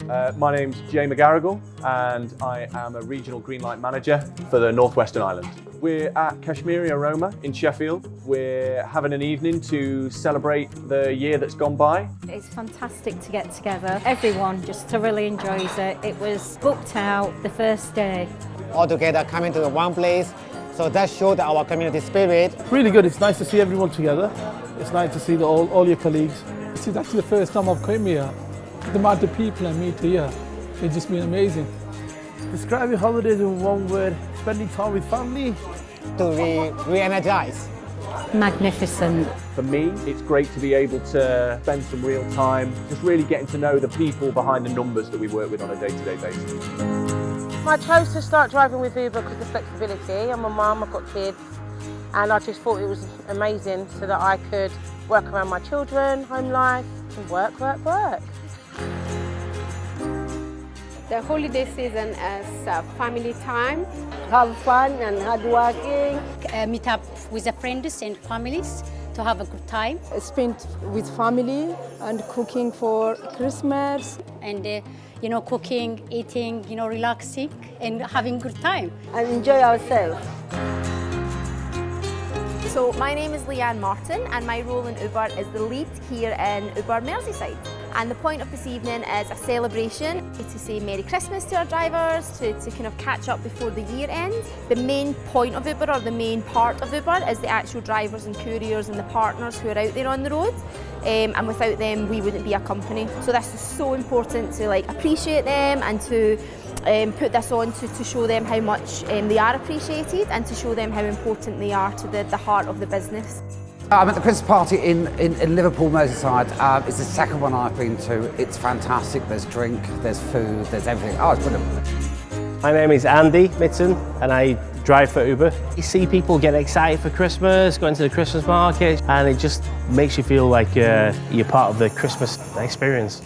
My name's Jay McGarrigle and I am a Regional Greenlight Manager for the Northwestern Island. We're at Kashmiri Aroma in Sheffield. We're having an evening to celebrate the year that's gone by. It's fantastic to get together. Everyone just thoroughly enjoys it. It was booked out the first day. All together coming to the one place, so that showed our community spirit. Really good. It's nice to see everyone together. It's nice to see all your colleagues. This is actually the first time I've come here. The amount of people I meet here, it's just been amazing. Describe your holidays in one word: spending time with family. To re-energize. Magnificent. For me, it's great to be able to spend some real time just really getting to know the people behind the numbers that we work with on a day-to-day basis. I chose to start driving with Uber because of the flexibility. I'm a mum, I've got kids, and I just thought it was amazing so that I could work around my children, home life, and work. The holiday season is family time. Have fun and hardworking. Meet up with friends and families to have a good time. Spent with family and cooking for Christmas. And cooking, eating, relaxing and having good time. And enjoy ourselves. So my name is Leanne Martin and my role in Uber is the lead here in Uber Merseyside. And the point of this evening is a celebration to say Merry Christmas to our drivers, to kind of catch up before the year ends. The main point of Uber, or the main part of Uber, is the actual drivers and couriers and the partners who are out there on the road. And without them, we wouldn't be a company. So this is so important to appreciate them and to put this on to show them how much they are appreciated and to show them how important they are to the heart of the business. I'm at the Christmas party in Liverpool, Merseyside. It's the second one I've been to. It's fantastic. There's drink, there's food, there's everything. Oh, it's brilliant. My name is Andy Mitton and I drive for Uber. You see people get excited for Christmas, going to the Christmas market, and it just makes you feel like you're part of the Christmas experience.